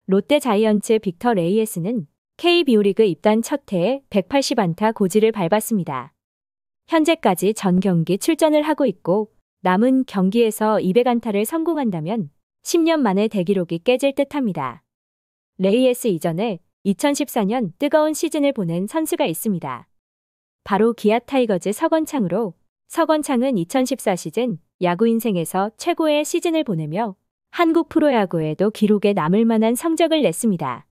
롯데 자이언츠 빅터 레이에스는 KBO 리그 입단 첫 해에 180안타 고지를 밟았습니다. 현재까지 전 경기 출전을 하고 있고 남은 경기에서 200안타를 성공한다면 10년 만에 대기록이 깨질 듯합니다. 레이에스 이전에 2014년 뜨거운 시즌을 보낸 선수가 있습니다. 바로 기아 타이거즈 서건창으로 서건창은 2014 시즌 야구 인생에서 최고의 시즌을 보내며 한국 프로야구에도 기록에 남을 만한 성적을 냈습니다.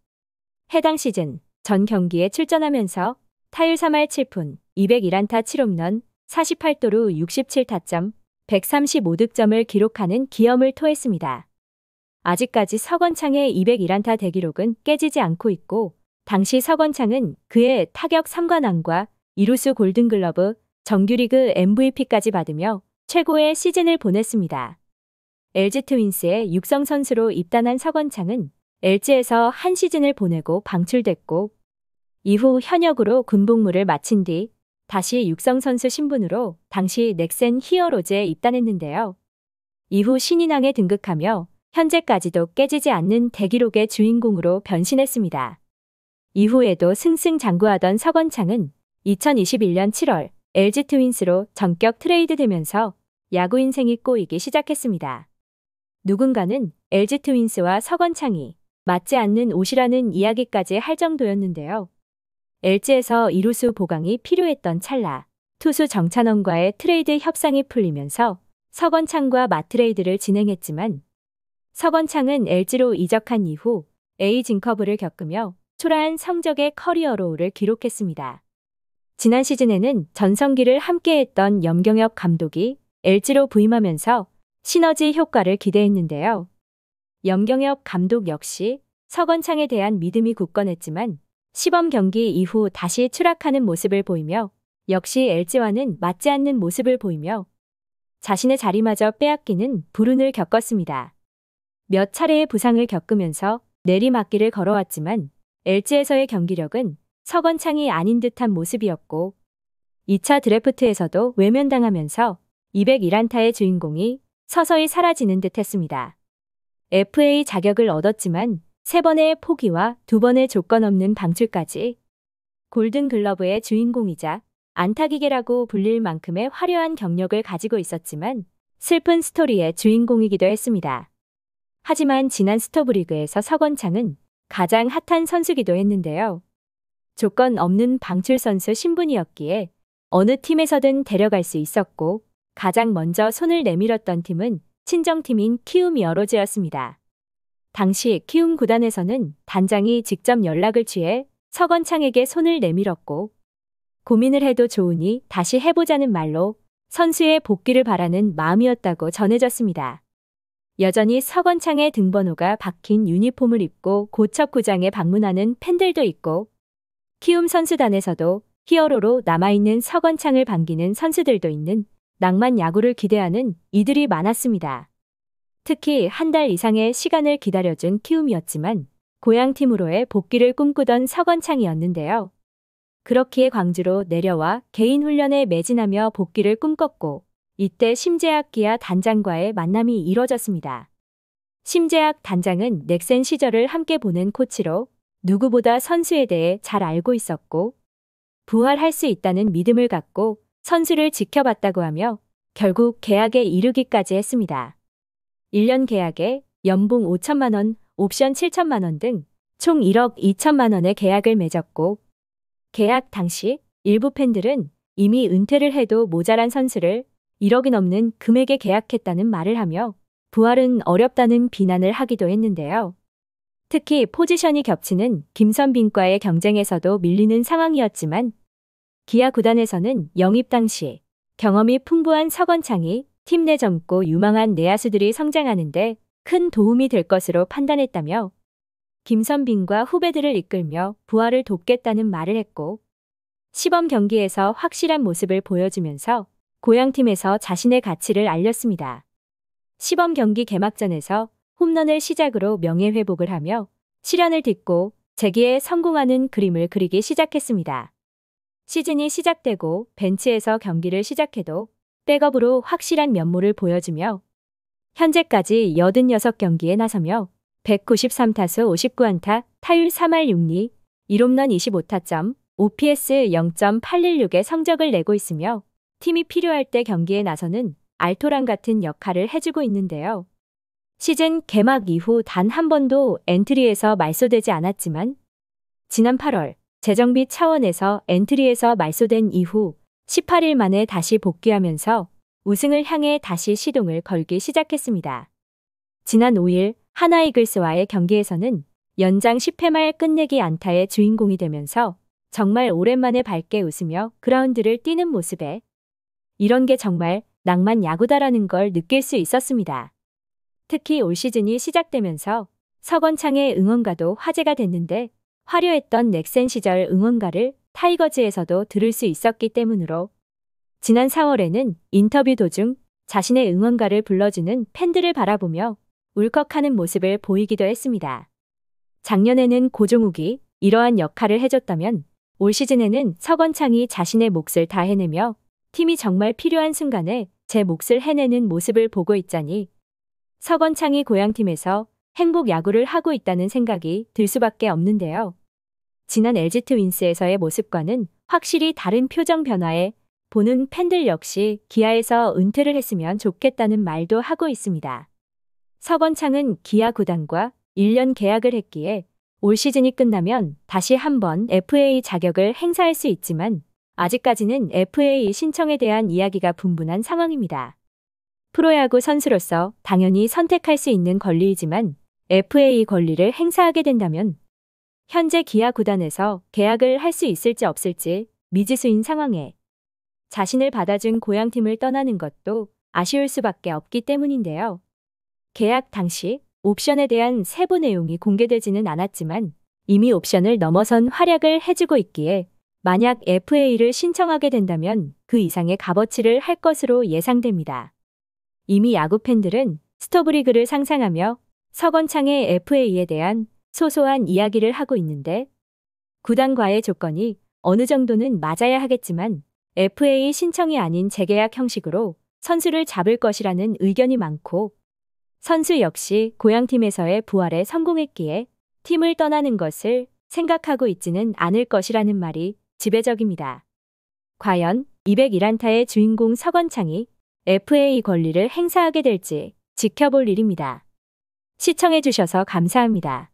해당 시즌 전 경기에 출전하면서 타율 3할 7푼, 201안타 7홈런, 48도루 67타점, 135득점을 기록하는 기염을 토했습니다. 아직까지 서건창의 201안타 대기록은 깨지지 않고 있고 당시 서건창은 그의 타격 3관왕과 이루수 골든글러브, 정규리그 MVP까지 받으며 최고의 시즌을 보냈습니다. LG 트윈스의 육성 선수로 입단한 서건창은 LG에서 한 시즌을 보내고 방출됐고 이후 현역으로 군복무를 마친 뒤 다시 육성 선수 신분으로 당시 넥센 히어로즈에 입단했는데요. 이후 신인왕에 등극하며 현재까지도 깨지지 않는 대기록의 주인공으로 변신했습니다. 이후에도 승승장구하던 서건창은 2021년 7월 LG 트윈스로 전격 트레이드되면서 야구 인생이 꼬이기 시작했습니다. 누군가는 LG 트윈스와 서건창이 맞지 않는 옷이라는 이야기까지 할 정도였는데요. LG에서 이루수 보강이 필요했던 찰나 투수 정찬원과의 트레이드 협상이 풀리면서 서건창과 맞트레이드를 진행했지만 서건창은 LG로 이적한 이후 에이징커브를 겪으며 초라한 성적의 커리어로우를 기록했습니다. 지난 시즌에는 전성기를 함께했던 염경엽 감독이 LG로 부임하면서 시너지 효과를 기대했는데요. 염경엽 감독 역시 서건창에 대한 믿음이 굳건했지만 시범 경기 이후 다시 추락하는 모습을 보이며 역시 LG와는 맞지 않는 모습을 보이며 자신의 자리마저 빼앗기는 불운을 겪었습니다. 몇 차례의 부상을 겪으면서 내리막길을 걸어왔지만 LG에서의 경기력은 서건창이 아닌 듯한 모습이었고 2차 드래프트에서도 외면당하면서 201안타의 주인공이 서서히 사라지는 듯했습니다. FA 자격을 얻었지만 3번의 포기와 2번의 조건 없는 방출까지 골든글러브의 주인공이자 안타기계라고 불릴 만큼의 화려한 경력을 가지고 있었지만 슬픈 스토리의 주인공이기도 했습니다. 하지만 지난 스토브리그에서 서건창은 가장 핫한 선수기도 했는데요. 조건 없는 방출 선수 신분이었기에 어느 팀에서든 데려갈 수 있었고 가장 먼저 손을 내밀었던 팀은 친정팀인 키움 히어로즈였습니다. 당시 키움 구단에서는 단장이 직접 연락을 취해 서건창에게 손을 내밀었고 고민을 해도 좋으니 다시 해보자는 말로 선수의 복귀를 바라는 마음이었다고 전해졌습니다. 여전히 서건창의 등번호가 박힌 유니폼을 입고 고척구장에 방문하는 팬들도 있고 키움 선수단에서도 히어로로 남아있는 서건창을 반기는 선수들도 있는 낭만 야구를 기대하는 이들이 많았습니다. 특히 한 달 이상의 시간을 기다려준 키움이었지만 고향팀으로의 복귀를 꿈꾸던 서건창이었는데요. 그렇기에 광주로 내려와 개인 훈련에 매진하며 복귀를 꿈꿨고 이때 심재학 기아 단장과의 만남이 이뤄졌습니다. 심재학 단장은 넥센 시절을 함께 보낸 코치로 누구보다 선수에 대해 잘 알고 있었고 부활할 수 있다는 믿음을 갖고 선수를 지켜봤다고 하며 결국 계약에 이르기까지 했습니다. 1년 계약에 연봉 5천만 원, 옵션 7천만 원 등 총 1억 2천만 원의 계약을 맺었고 계약 당시 일부 팬들은 이미 은퇴를 해도 모자란 선수를 1억이 넘는 금액에 계약했다는 말을 하며 부활은 어렵다는 비난을 하기도 했는데요. 특히 포지션이 겹치는 김선빈과의 경쟁에서도 밀리는 상황이었지만 기아 구단에서는 영입 당시 경험이 풍부한 서건창이 팀 내 젊고 유망한 내야수들이 성장하는데 큰 도움이 될 것으로 판단했다며 김선빈과 후배들을 이끌며 부활을 돕겠다는 말을 했고 시범 경기에서 확실한 모습을 보여주면서 고향팀에서 자신의 가치를 알렸습니다. 시범 경기 개막전에서 홈런을 시작으로 명예회복을 하며 시련을 딛고 재기에 성공하는 그림을 그리기 시작했습니다. 시즌이 시작되고 벤치에서 경기를 시작해도 백업으로 확실한 면모를 보여주며 현재까지 86경기에 나서며 193타수 59안타, 타율 3할 6리, 1홈런 25타점, OPS 0.816의 성적을 내고 있으며 팀이 필요할 때 경기에 나서는 알토란 같은 역할을 해주고 있는데요. 시즌 개막 이후 단 한 번도 엔트리에서 말소되지 않았지만 지난 8월 재정비 차원에서 엔트리에서 말소된 이후 18일 만에 다시 복귀하면서 우승을 향해 다시 시동을 걸기 시작했습니다. 지난 5일 하나 이글스와의 경기에서는 연장 10회 말 끝내기 안타의 주인공이 되면서 정말 오랜만에 밝게 웃으며 그라운드를 뛰는 모습에 이런 게 정말 낭만 야구다라는 걸 느낄 수 있었습니다. 특히 올 시즌이 시작되면서 석원창의 응원가도 화제가 됐는데 화려했던 넥센 시절 응원가를 타이거즈에서도 들을 수 있었기 때문으로 지난 4월에는 인터뷰 도중 자신의 응원가를 불러주는 팬들을 바라보며 울컥하는 모습을 보이기도 했습니다. 작년에는 고종욱이 이러한 역할을 해줬다면 올 시즌에는 석원창이 자신의 몫을 다 해내며 팀이 정말 필요한 순간에 제 몫을 해내는 모습을 보고 있자니 석원창이 고향팀에서 행복 야구를 하고 있다는 생각이 들 수밖에 없는데요. 지난 LG 트윈스에서의 모습과는 확실히 다른 표정 변화에 보는 팬들 역시 기아에서 은퇴를 했으면 좋겠다는 말도 하고 있습니다. 석원창은 기아 구단과 1년 계약을 했기에 올 시즌이 끝나면 다시 한번 FA 자격을 행사할 수 있지만 아직까지는 FA 신청에 대한 이야기가 분분한 상황입니다. 프로야구 선수로서 당연히 선택할 수 있는 권리이지만 FA 권리를 행사하게 된다면 현재 기아 구단에서 계약을 할 수 있을지 없을지 미지수인 상황에 자신을 받아준 고향팀을 떠나는 것도 아쉬울 수밖에 없기 때문인데요. 계약 당시 옵션에 대한 세부 내용이 공개되지는 않았지만 이미 옵션을 넘어선 활약을 해주고 있기에 만약 FA를 신청하게 된다면 그 이상의 값어치를 할 것으로 예상됩니다. 이미 야구 팬들은 스토브리그를 상상하며 석원창의 FA에 대한 소소한 이야기를 하고 있는데 구단과의 조건이 어느 정도는 맞아야 하겠지만 FA 신청이 아닌 재계약 형식으로 선수를 잡을 것이라는 의견이 많고 선수 역시 고향팀에서의 부활에 성공했기에 팀을 떠나는 것을 생각하고 있지는 않을 것이라는 말이 지배적입니다. 과연 201안타의 주인공 석원창이 FA 권리를 행사하게 될지 지켜볼 일입니다. 시청해주셔서 감사합니다.